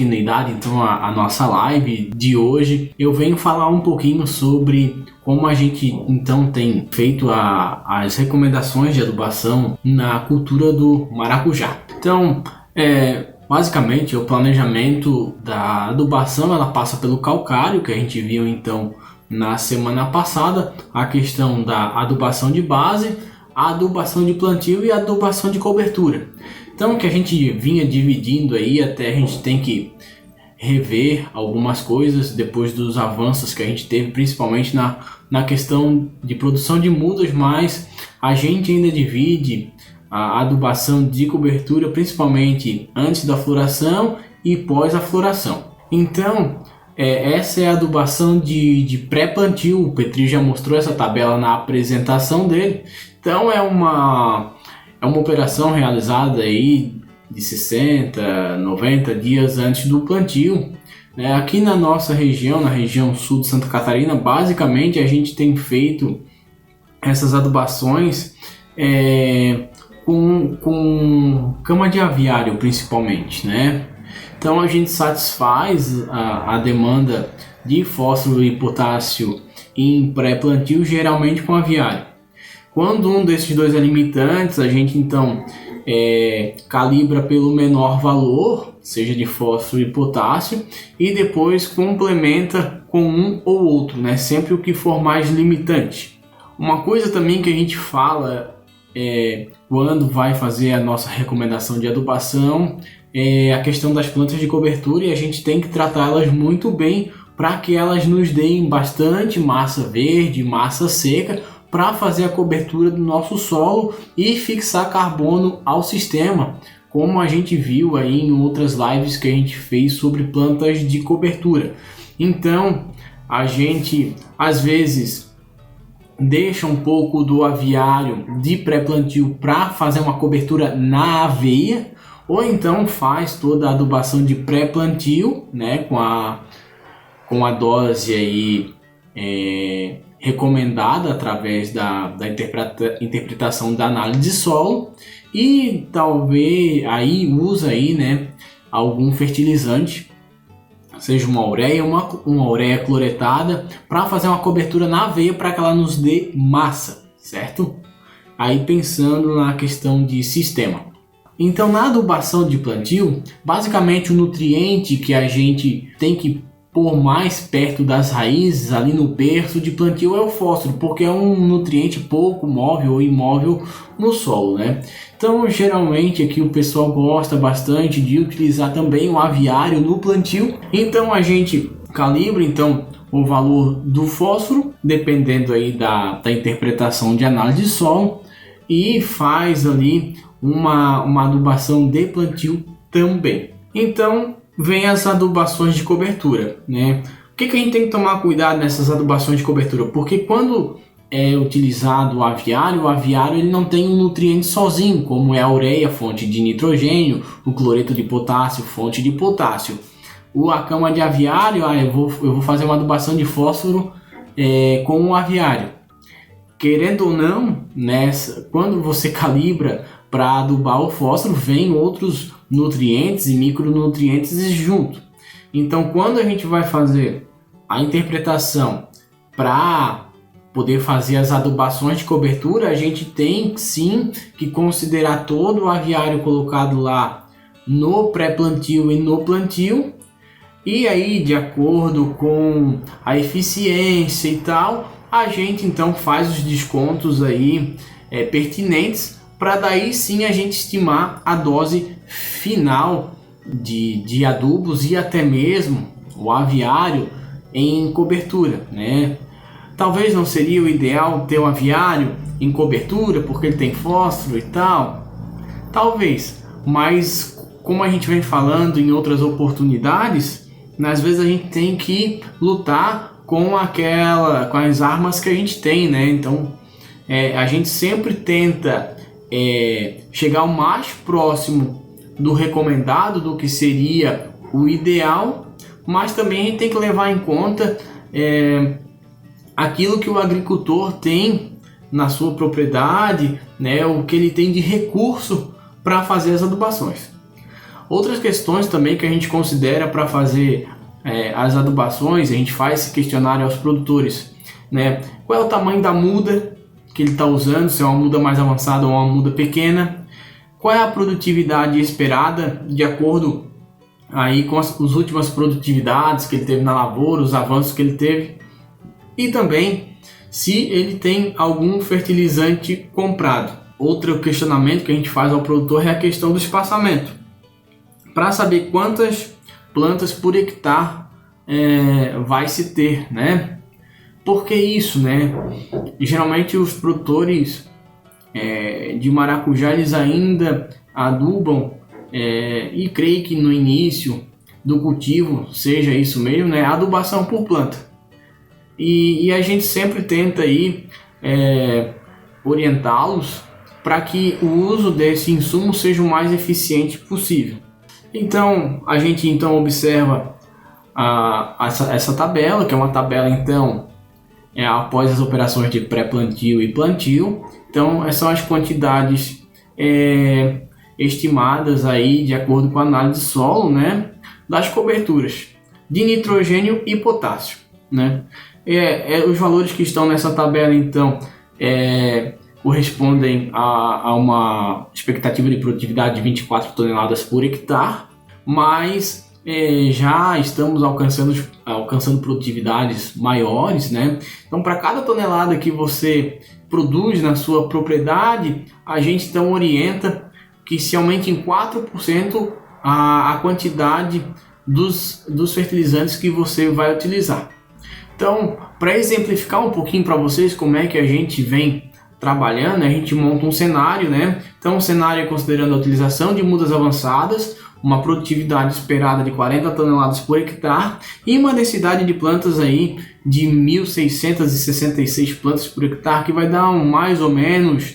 continuidade então à nossa live de hoje, eu venho falar um pouquinho sobre como a gente então tem feito as recomendações de adubação na cultura do maracujá. Então, basicamente o planejamento da adubação ela passa pelo calcário, que a gente viu então na semana passada, a questão da adubação de base, a adubação de plantio e a adubação de cobertura. Então, que a gente vinha dividindo aí, até a gente tem que rever algumas coisas depois dos avanços que a gente teve, principalmente na questão de produção de mudas, mas a gente ainda divide a adubação de cobertura principalmente antes da floração e pós a floração. Então, essa é a adubação de pré-plantio. O Petri já mostrou essa tabela na apresentação dele. Então é uma operação realizada aí de 60, 90 dias antes do plantio. Aqui na nossa região, na região sul de Santa Catarina, basicamente a gente tem feito essas adubações com cama de aviário principalmente, né? Então a gente satisfaz a demanda de fósforo e potássio em pré-plantio geralmente com aviário. Quando um desses dois é limitantes, a gente então calibra pelo menor valor, seja de fósforo e potássio, e depois complementa com um ou outro, né? Sempre o que for mais limitante. Uma coisa também que a gente fala quando vai fazer a nossa recomendação de adubação é a questão das plantas de cobertura, e a gente tem que tratá-las muito bem para que elas nos deem bastante massa verde, massa seca, para fazer a cobertura do nosso solo e fixar carbono ao sistema, como a gente viu aí em outras lives que a gente fez sobre plantas de cobertura. Então a gente às vezes deixa um pouco do aviário de pré-plantio para fazer uma cobertura na aveia, ou então faz toda a adubação de pré-plantio, né, com a dose aí recomendada através da interpretação da análise de solo, e talvez aí usa aí, né, algum fertilizante, seja uma ureia cloretada, para fazer uma cobertura na aveia para que ela nos dê massa, certo? Aí pensando na questão de sistema. Então na adubação de plantio, basicamente o nutriente que a gente tem que pôr mais perto das raízes, ali no berço de plantio, é o fósforo, porque é um nutriente pouco móvel ou imóvel no solo, né? Então geralmente aqui o pessoal gosta bastante de utilizar também o aviário no plantio. Então a gente calibra então o valor do fósforo, dependendo aí da interpretação de análise de solo, e faz ali uma adubação de plantio também. Então vem as adubações de cobertura, né? O que a gente tem que tomar cuidado nessas adubações de cobertura? Porque quando é utilizado o aviário ele não tem um nutriente sozinho, como é a ureia, fonte de nitrogênio, o cloreto de potássio, fonte de potássio. A cama de aviário, eu vou fazer uma adubação de fósforo com o aviário. Querendo ou não, quando você calibra para adubar o fósforo, vem outros nutrientes e micronutrientes junto. Então quando a gente vai fazer a interpretação para poder fazer as adubações de cobertura, a gente tem sim que considerar todo o aviário colocado lá no pré-plantio e no plantio, e aí de acordo com a eficiência e tal, a gente então faz os descontos aí pertinentes, para daí sim a gente estimar a dose final de adubos e até mesmo o aviário em cobertura, né? Talvez não seria o ideal ter um aviário em cobertura porque ele tem fósforo e tal, talvez, mas como a gente vem falando em outras oportunidades, às vezes a gente tem que lutar com as armas que a gente tem, né? Então a gente sempre tenta chegar o mais próximo do recomendado, do que seria o ideal, mas também a gente tem que levar em conta aquilo que o agricultor tem na sua propriedade, né, o que ele tem de recurso para fazer as adubações. Outras questões também que a gente considera para fazer as adubações, a gente faz esse questionário aos produtores, né? Qual é o tamanho da muda que ele está usando, se é uma muda mais avançada ou uma muda pequena, qual é a produtividade esperada de acordo aí com as últimas produtividades que ele teve na lavoura, os avanços que ele teve, e também se ele tem algum fertilizante comprado. Outro questionamento que a gente faz ao produtor é a questão do espaçamento, para saber quantas plantas por hectare vai se ter, né? Por que isso, né? Geralmente os produtores de maracujá, eles ainda adubam, e creio que no início do cultivo seja isso mesmo, né? Adubação por planta. E a gente sempre tenta aí orientá-los para que o uso desse insumo seja o mais eficiente possível. Então a gente observa essa tabela, que é uma tabela após as operações de pré-plantio e plantio. Então essas são as quantidades estimadas aí de acordo com a análise de solo, né, das coberturas de nitrogênio e potássio, né? Os valores que estão nessa tabela correspondem a uma expectativa de produtividade de 24 toneladas por hectare, mas já estamos alcançando produtividades maiores, né? Então, para cada tonelada que você produz na sua propriedade, a gente então orienta que se aumente em 4% a quantidade dos fertilizantes que você vai utilizar. Então, para exemplificar um pouquinho para vocês como é que a gente vem trabalhando, a gente monta um cenário, né? Então, o cenário é considerando a utilização de mudas avançadas, uma produtividade esperada de 40 toneladas por hectare e uma densidade de plantas aí de 1.666 plantas por hectare, que vai dar mais ou menos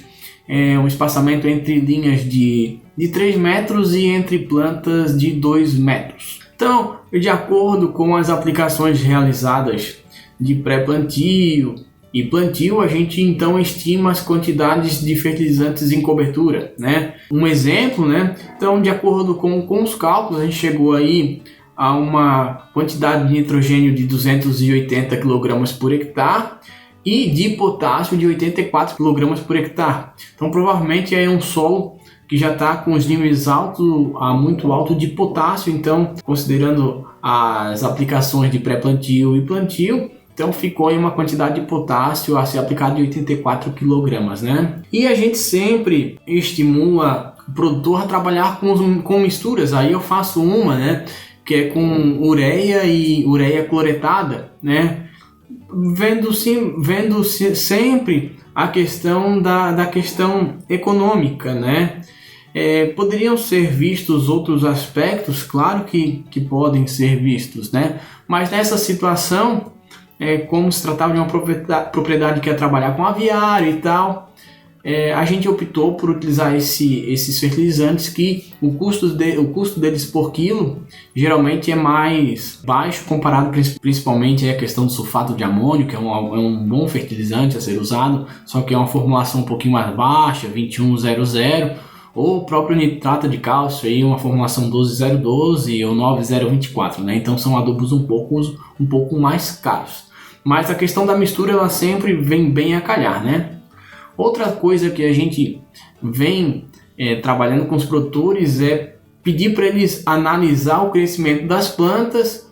um espaçamento entre linhas de 3 metros e entre plantas de 2 metros. Então, de acordo com as aplicações realizadas de pré-plantio e plantio, a gente então estima as quantidades de fertilizantes em cobertura, né? Um exemplo, né? Então, de acordo com os cálculos, a gente chegou aí a uma quantidade de nitrogênio de 280 kg por hectare e de potássio de 84 kg por hectare. Então, provavelmente é um solo que já está com os níveis muito alto de potássio. Então, considerando as aplicações de pré-plantio e plantio, então ficou em uma quantidade de potássio a ser aplicado de 84 kg, né? E a gente sempre estimula o produtor a trabalhar com misturas. Aí eu faço uma, né, que é com ureia e ureia cloretada, né? Vendo sempre a questão da questão econômica, né? Poderiam ser vistos outros aspectos, claro que podem ser vistos, né? Mas nessa situação, como se tratava de uma propriedade que ia trabalhar com aviário e tal, a gente optou por utilizar esses fertilizantes que o custo deles por quilo geralmente é mais baixo, comparado principalmente à questão do sulfato de amônio, que é um bom fertilizante a ser usado, só que é uma formulação um pouquinho mais baixa, 2100, ou o próprio nitrato de cálcio, aí uma formulação 12012 ou 9024, né? Então são adubos um pouco mais caros. Mas a questão da mistura, ela sempre vem bem a calhar, né? Outra coisa que a gente vem trabalhando com os produtores é pedir para eles analisar o crescimento das plantas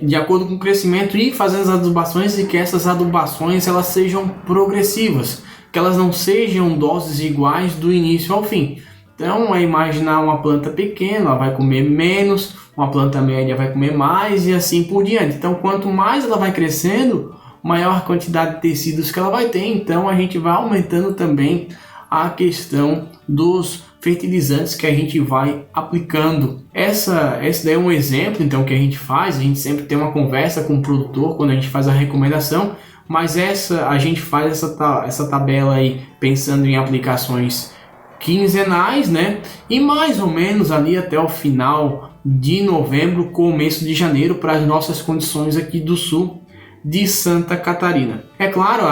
de acordo com o crescimento e fazer as adubações, e que essas adubações elas sejam progressivas, que elas não sejam doses iguais do início ao fim. Então, imaginar uma planta pequena, ela vai comer menos, uma planta média vai comer mais e assim por diante. Então, quanto mais ela vai crescendo, maior a quantidade de tecidos que ela vai ter. Então, a gente vai aumentando também a questão dos fertilizantes que a gente vai aplicando. Esse daí é um exemplo então que a gente faz. A gente sempre tem uma conversa com o produtor quando a gente faz a recomendação, mas a gente faz essa tabela aí pensando em aplicações quinzenais, né? E mais ou menos ali até o final de novembro, começo de janeiro, para as nossas condições aqui do sul de Santa Catarina. É claro,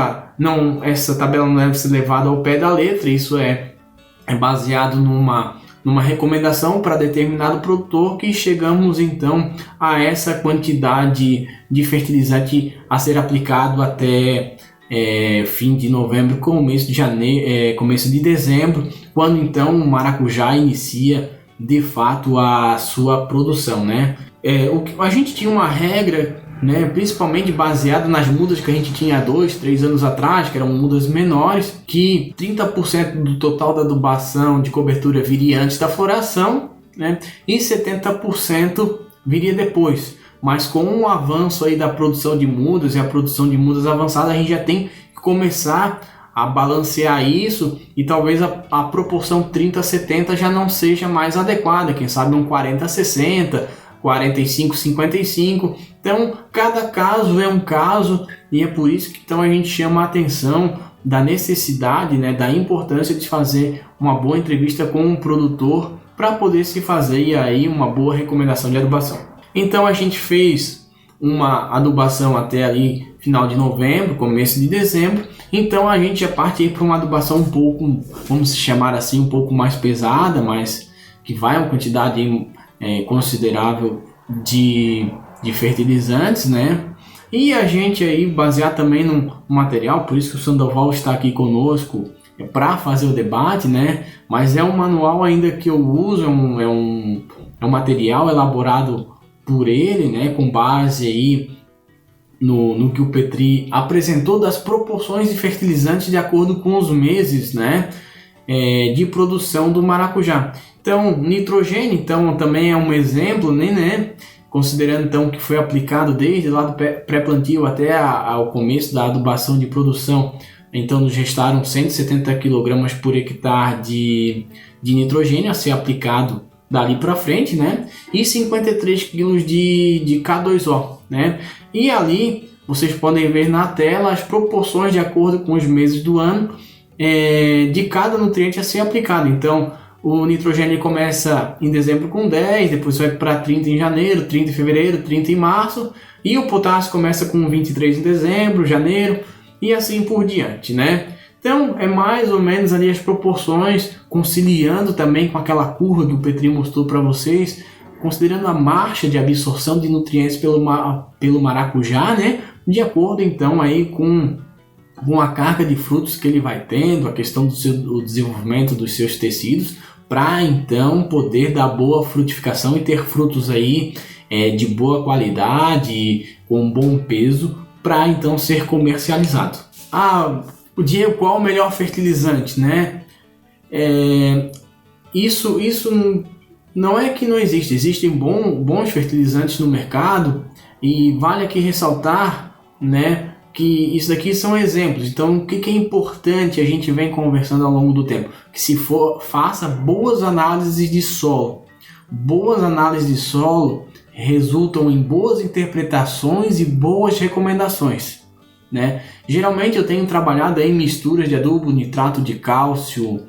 essa tabela não deve ser levada ao pé da letra. Isso é baseado numa recomendação para determinado produtor que chegamos então a essa quantidade de fertilizante a ser aplicado até fim de novembro, começo de janeiro, começo de dezembro, quando então o maracujá inicia de fato a sua produção, né? A gente tinha uma regra, né, principalmente baseada nas mudas que a gente tinha há 2, 3 anos atrás, que eram mudas menores, que 30% do total da adubação de cobertura viria antes da floração, né, e 70% viria depois. Mas com o avanço aí da produção de mudas e a produção de mudas avançada, a gente já tem que começar a balancear isso, e talvez a proporção 30-70 já não seja mais adequada, quem sabe um 40-60, 45-55. Então cada caso é um caso, e é por isso que então a gente chama a atenção da necessidade, né, da importância de fazer uma boa entrevista com um produtor para poder se fazer aí uma boa recomendação de adubação. Então a gente fez uma adubação até ali final de novembro, começo de dezembro. Então a gente já parte para uma adubação um pouco, vamos chamar assim, um pouco mais pesada, mas que vai uma quantidade considerável de fertilizantes, né? E a gente aí basear também no material, por isso que o Sandoval está aqui conosco para fazer o debate, né? Mas é um manual ainda que eu uso, é um material elaborado por ele, né? Com base aí no que o Petri apresentou das proporções de fertilizantes de acordo com os meses, né, de produção do maracujá. Então, nitrogênio então, também é um exemplo, né, considerando então que foi aplicado desde lá do pré-plantio até ao começo da adubação de produção. Então, nos restaram 170 kg por hectare de nitrogênio a ser aplicado dali para frente, né, e 53 kg de K2O, né. E ali vocês podem ver na tela as proporções de acordo com os meses do ano de cada nutriente a ser aplicado. Então o nitrogênio começa em dezembro com 10, depois vai para 30 em janeiro, 30 em fevereiro, 30 em março, e o potássio começa com 23 em dezembro, janeiro e assim por diante, né? Então é mais ou menos ali as proporções, conciliando também com aquela curva que o Petri mostrou para vocês, considerando a marcha de absorção de nutrientes pelo maracujá, né? De acordo então aí com a carga de frutos que ele vai tendo, a questão do desenvolvimento dos seus tecidos, para então poder dar boa frutificação e ter frutos aí de boa qualidade, com bom peso, para então ser comercializado. O Diego, qual o melhor fertilizante, né? Isso não é que não existe, existem bons fertilizantes no mercado, e vale aqui ressaltar, né, que isso daqui são exemplos. Então o que é importante, a gente vem conversando ao longo do tempo, que faça boas análises de solo. Boas análises de solo resultam em boas interpretações e boas recomendações, né? Geralmente eu tenho trabalhado em misturas de adubo, nitrato de cálcio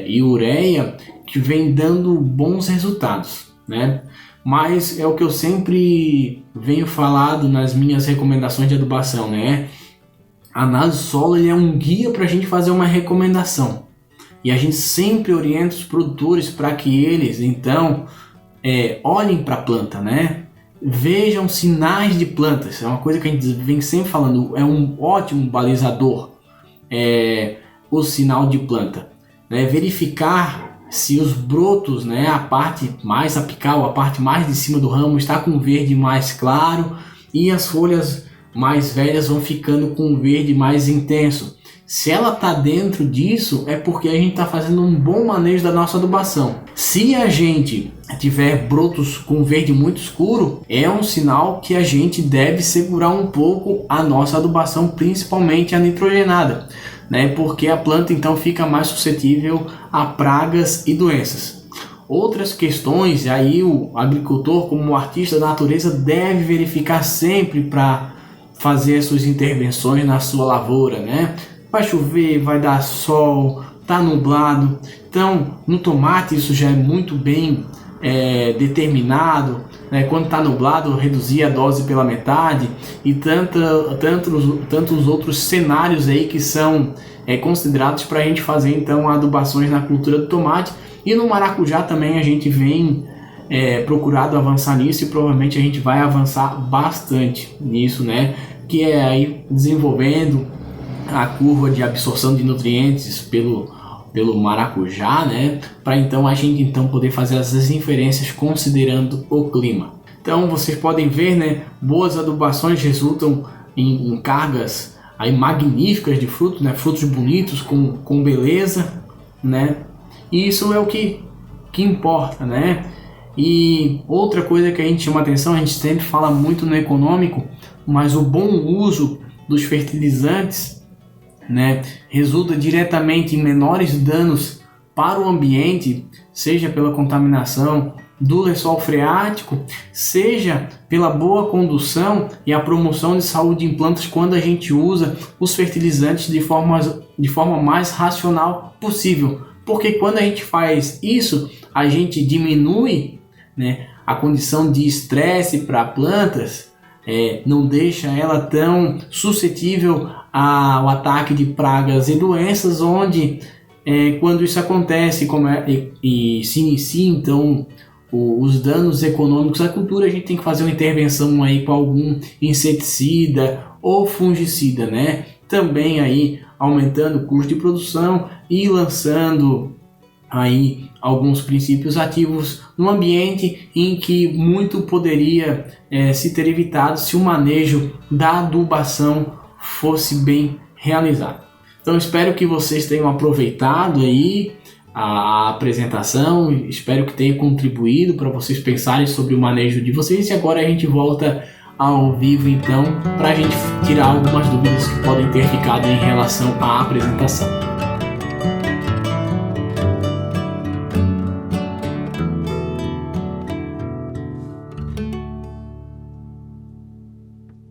e ureia, que vem dando bons resultados, né? Mas é o que eu sempre venho falado nas minhas recomendações de adubação, né? A análise do solo é um guia para a gente fazer uma recomendação, e a gente sempre orienta os produtores para que eles então olhem para a planta, né? Vejam sinais de plantas. É uma coisa que a gente vem sempre falando, é um ótimo balizador o sinal de planta, né? Verificar se os brotos, né, a parte mais apical, a parte mais de cima do ramo está com verde mais claro, e as folhas mais velhas vão ficando com verde mais intenso. Se ela está dentro disso, é porque a gente está fazendo um bom manejo da nossa adubação. Se a gente tiver brotos com verde muito escuro, é um sinal que a gente deve segurar um pouco a nossa adubação, principalmente a nitrogenada, né? Porque a planta então fica mais suscetível a pragas e doenças. Outras questões, aí o agricultor, como artista da natureza, deve verificar sempre para fazer as suas intervenções na sua lavoura, né? Vai chover, vai dar sol, tá nublado. Então no tomate isso já é muito bem determinado, né? Quando está nublado, reduzir a dose pela metade, e tantos outros cenários aí que são considerados para a gente fazer então adubações na cultura do tomate. E no maracujá também a gente vem procurado avançar nisso, e provavelmente a gente vai avançar bastante nisso, né? Que é aí desenvolvendo a curva de absorção de nutrientes pelo maracujá, né? Para então a gente poder fazer as inferências considerando o clima. Então vocês podem ver, né? Boas adubações resultam em cargas aí magníficas de frutos, né? Frutos bonitos com beleza, né? E isso é o que importa, né? E outra coisa que a gente chama atenção, a gente sempre fala muito no econômico, mas o bom uso dos fertilizantes, né, resulta diretamente em menores danos para o ambiente, seja pela contaminação do lençol freático, seja pela boa condução e a promoção de saúde em plantas quando a gente usa os fertilizantes de forma mais racional possível. Porque quando a gente faz isso, a gente diminui, né, a condição de estresse para plantas, não deixa ela tão suscetível ao ataque de pragas e doenças, onde quando isso acontece e se inicia então os danos econômicos à cultura, a gente tem que fazer uma intervenção aí com algum inseticida ou fungicida, né? Também aí aumentando o custo de produção e lançando aí alguns princípios ativos no ambiente em que muito poderia se ter evitado se o manejo da adubação fosse bem realizado. Então espero que vocês tenham aproveitado aí a apresentação, espero que tenha contribuído para vocês pensarem sobre o manejo de vocês, e agora a gente volta ao vivo então para a gente tirar algumas dúvidas que podem ter ficado em relação à apresentação.